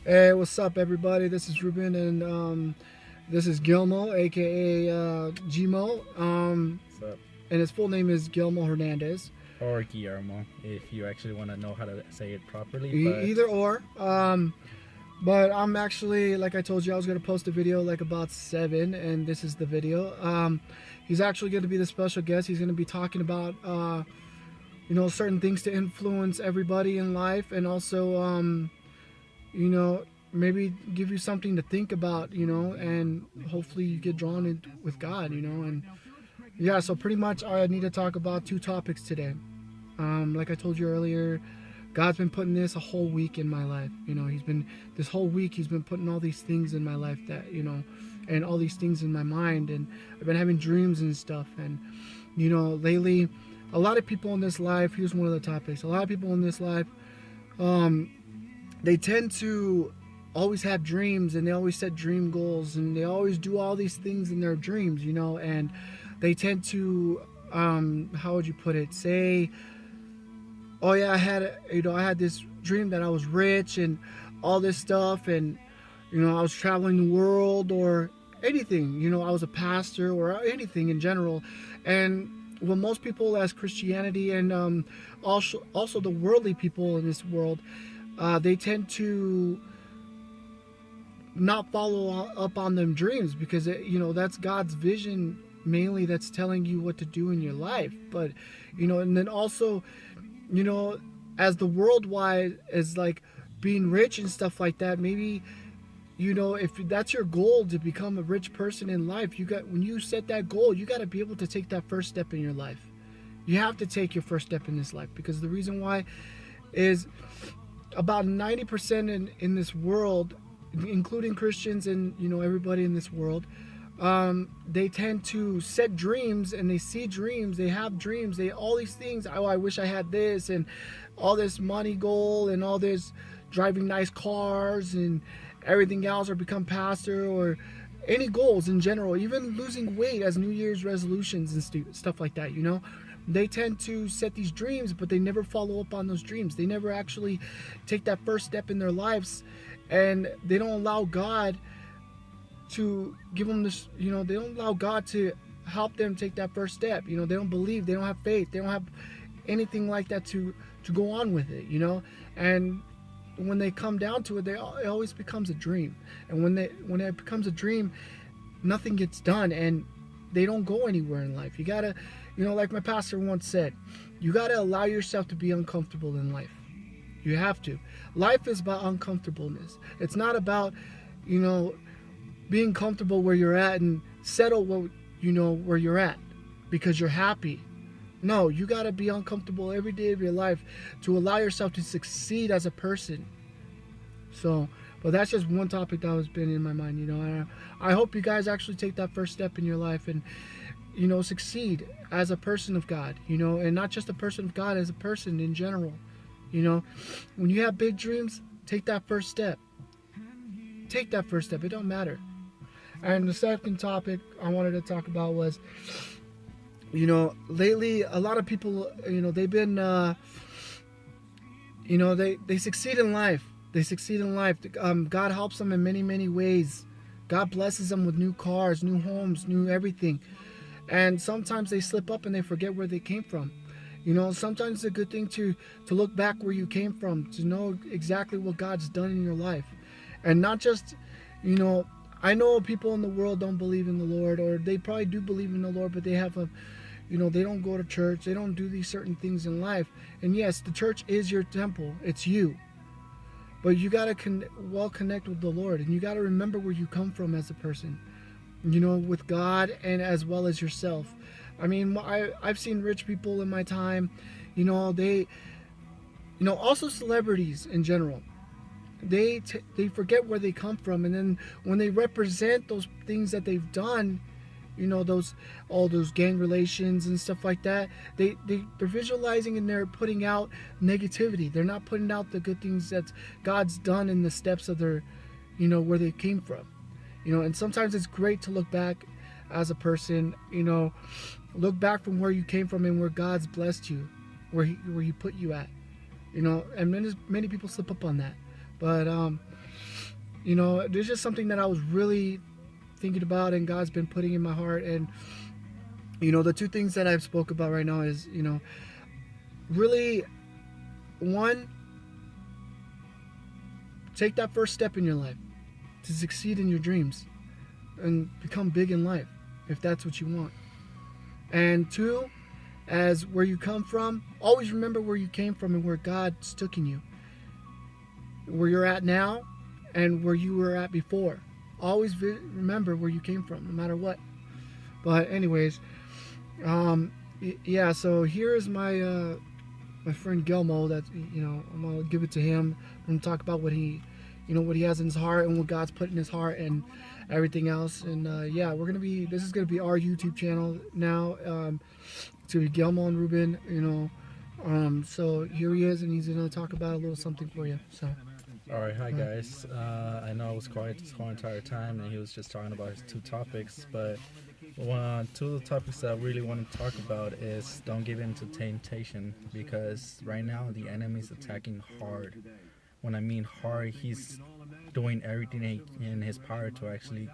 Hey, what's up, everybody? This is Ruben, and this is Gilmo, aka Gmo. What's up? And his full name is Gilmo Hernandez. Or Guillermo, if you actually want to know how to say it properly. Either or. But I'm actually, like I told you, I was gonna post a video like about 7, and this is the video. He's actually going to be the special guest. He's going to be talking about certain things to influence everybody in life, and also maybe give you something to think about, and hopefully you get drawn in with God, and yeah, so pretty much I need to talk about 2 topics today. Like I told you earlier, God's been putting this a whole week in my life. This whole week he's been putting all these things in my life that, and all these things in my mind, and I've been having dreams and stuff, and, lately, a lot of people in this life, here's one of the topics, a lot of people in this life, they tend to always have dreams, and they always set dream goals, and they always do all these things in their dreams, and they tend to, how would you put it, say, oh yeah, I had this dream that I was rich and all this stuff, and I was traveling the world, or anything, I was a pastor, or anything in general. And well, most people as Christianity, and also the worldly people in this world, they tend to not follow up on them dreams, because that's God's vision mainly, that's telling you what to do in your life. But and then also, as the worldwide is like being rich and stuff like that, maybe if that's your goal, to become a rich person in life, when you set that goal, you got to be able to take that first step in your life. You have to take your first step in this life, because the reason why is about 90% in this world, including Christians and everybody in this world, they tend to set dreams, and they see dreams, they have dreams, they all these things. Oh, I wish I had this, and all this money goal, and all this driving nice cars and everything else, or become pastor, or any goals in general, even losing weight as New Year's resolutions and stuff like that. They tend to set these dreams, but they never follow up on those dreams. They never actually take that first step in their lives, and they don't allow God to give them this, they don't allow God to help them take that first step. They don't believe, they don't have faith, they don't have anything like that to go on with it, and when they come down to it, it always becomes a dream. And when it becomes a dream, nothing gets done, and they don't go anywhere in life. You gotta, like my pastor once said, you gotta allow yourself to be uncomfortable in life. You have to. Life is about uncomfortableness. It's not about, being comfortable where you're at and settle where you're at because you're happy. No, you got to be uncomfortable every day of your life to allow yourself to succeed as a person. So, but that's just one topic that has been in my mind. I hope you guys actually take that first step in your life and succeed as a person of God, and not just a person of God, as a person in general. When you have big dreams, take that first step. Take that first step. It don't matter. And the second topic I wanted to talk about was, lately a lot of people, they've been, they succeed in life. They succeed in life. God helps them in many, many ways. God blesses them with new cars, new homes, new everything. And sometimes they slip up and they forget where they came from. Sometimes it's a good thing to look back where you came from, to know exactly what God's done in your life. And not just, I know people in the world don't believe in the Lord, or they probably do believe in the Lord, but they have they don't go to church, they don't do these certain things in life. And yes, the church is your temple, it's you. But you got to connect with the Lord, and you got to remember where you come from as a person, with God, and as well as yourself. I mean, I've seen rich people in my time, they, also celebrities in general. They forget where they come from, and then when they represent those things that they've done, all those gang relations and stuff like that, they're visualizing, and they're putting out negativity. They're not putting out the good things that God's done in the steps of their, where they came from. And sometimes it's great to look back as a person, look back from where you came from and where God's blessed you, where he put you at, and many people slip up on that. But there's just something that I was really thinking about, and God's been putting in my heart. And the two things that I've spoke about right now is, really, one, take that first step in your life to succeed in your dreams and become big in life, if that's what you want. And two, as where you come from, always remember where you came from and where God's taken you, where you're at now and where you were at before. Always remember where you came from, no matter what. But anyways, yeah. So here is my my friend Gelmo. That I'm gonna give it to him. I'm gonna talk about what he has in his heart and what God's put in his heart and everything else. And yeah, this is gonna be our YouTube channel now. To be Gelmo and Ruben. So here he is, and he's gonna talk about a little something for you. So. All right, hi guys. I know I was quiet this whole entire time, and he was just talking about his two topics. But two of the topics that I really want to talk about is don't give in to temptation, because right now the enemy is attacking hard. When I mean hard, he's doing everything in his power to actually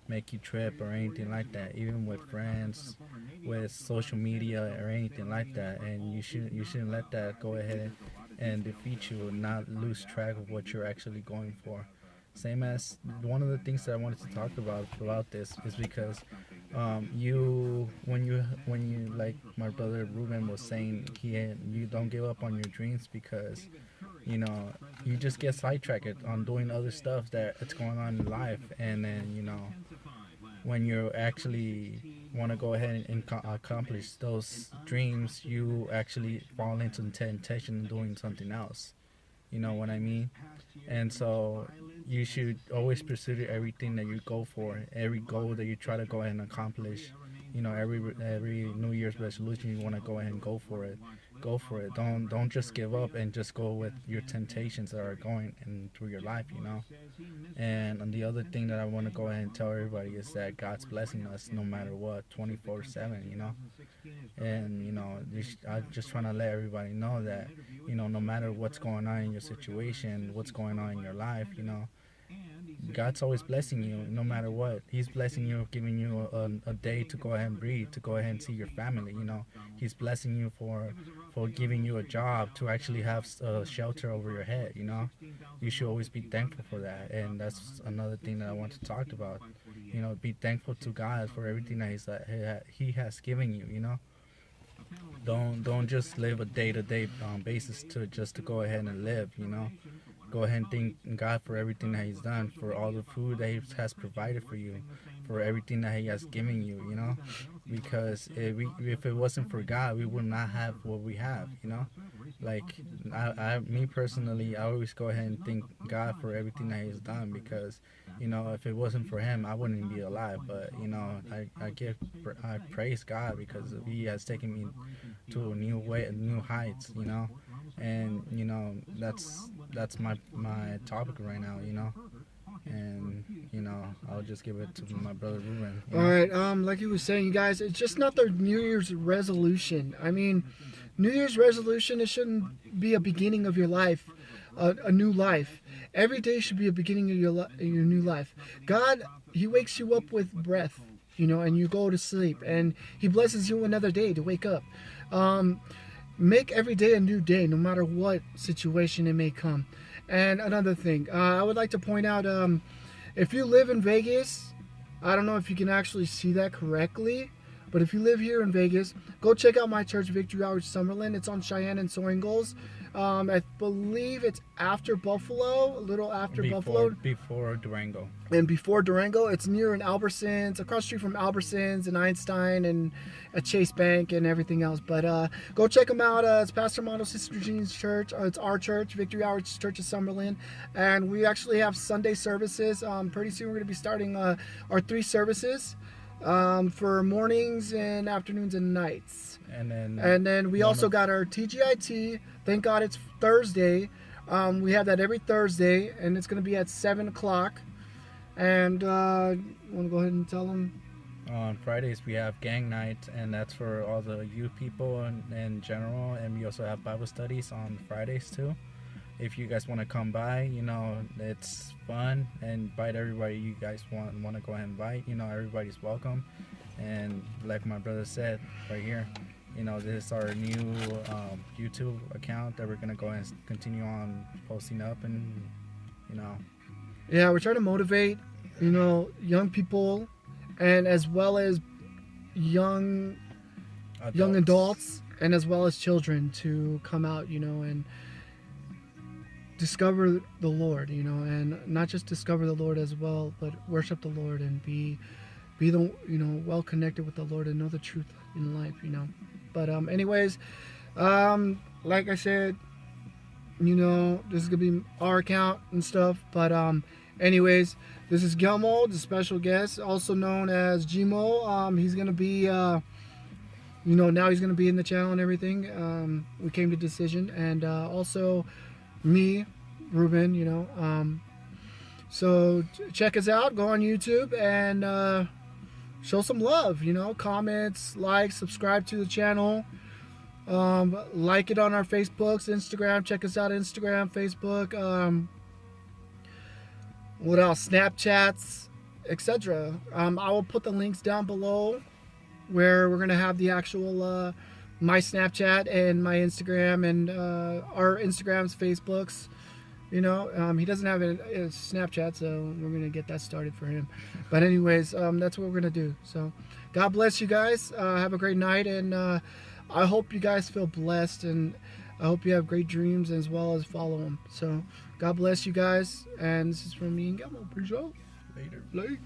make you trip or anything like that, even with friends, with social media or anything like that. And you shouldn't let that go ahead and defeat you, and not lose track of what you're actually going for. Same as one of the things that I wanted to talk about this is because when you like my brother Ruben was saying, you don't give up on your dreams, because you just get sidetracked on doing other stuff that's going on in life. And then when you actually want to go ahead and accomplish those dreams, you actually fall into the temptation of doing something else. You know what I mean? And so you should always pursue everything that you go for, every goal that you try to go ahead and accomplish. Every New Year's resolution you want to go ahead and go for it. Go for it. Don't just give up and just go with your temptations that are going in through your life. And the other thing that I want to go ahead and tell everybody is that God's blessing us no matter what, 24/7. And I'm just trying to let everybody know that no matter what's going on in your situation, what's going on in your life, God's always blessing you no matter what. He's blessing you, giving you a day to go ahead and breathe, to go ahead and see your family. He's blessing you for giving you a job, to actually have shelter over your head. You should always be thankful for that. And that's another thing that I want to talk about. Be thankful to God for everything that He has given you. Don't just live a day-to-day basis to go ahead and live. Go ahead and thank God for everything that He's done, for all the food that He has provided for you, for everything that He has given you, because if it wasn't for God, we would not have what we have. Like me personally, I always go ahead and thank God for everything that He's done, because if it wasn't for Him, I wouldn't be alive. But I praise God because He has taken me to a new heights. And that's my topic right now. And I'll just give it to my brother Ruben. All right, like he was saying, you guys, it's just not the New Year's resolution. I mean, New Year's resolution, it shouldn't be a beginning of your life, a new life. Every day should be a beginning of your new life. God, He wakes you up with breath, and you go to sleep, and He blesses you another day to wake up. Make every day a new day, no matter what situation it may come. And another thing, I would like to point out, if you live in Vegas, I don't know if you can actually see that correctly, but if you live here in Vegas, go check out my church, Victory Outreach Summerlin. It's on Cheyenne and Soaring Gulls. I believe it's after Buffalo, a little after Buffalo. Before Durango. And before Durango, it's near an Albertsons, across the street from Albertsons and Einstein and a Chase Bank and everything else. But go check them out. It's Pastor Mono, Sister Jean's church. It's our church, Victory Outreach Church of Summerlin. And we actually have Sunday services. Pretty soon we're going to be starting our 3 services for mornings and afternoons and nights. And then we also got our TGIT. Thank God it's Thursday. We have that every Thursday, and it's going to be at 7 o'clock. And want to go ahead and tell them? On Fridays we have gang night, and that's for all the youth people in general. And we also have Bible studies on Fridays too. if you guys want to come by, it's fun, and invite everybody you guys want to go ahead and invite. Everybody's welcome. And like my brother said right here, this is our new YouTube account that we're gonna go and continue on posting up, and Yeah, we're trying to motivate, young people, and as well as young adults, and as well as children to come out, and discover the Lord, and not just discover the Lord as well, but worship the Lord and be the well connected with the Lord and know the truth in life, But anyways, like I said, this is gonna be our account and stuff. But anyways, this is Gilmo, the special guest, also known as Gmo. He's gonna be now he's gonna be in the channel and everything. We came to decision, and also me, Ruben. So check us out. Go on YouTube and show some love. Comments, like, subscribe to the channel. Like it on our Facebooks, Instagram. Check us out, Instagram, Facebook. What else? Snapchats, etc. I will put the links down below where we're gonna have the actual my Snapchat and my Instagram and our Instagrams, Facebooks. He doesn't have a Snapchat, so we're gonna get that started for him. But anyways, that's what we're gonna do. So God bless you guys. Have a great night, and I hope you guys feel blessed, and I hope you have great dreams as well as follow them. So God bless you guys, and this is from me and Gamo. Peace out. later. Later.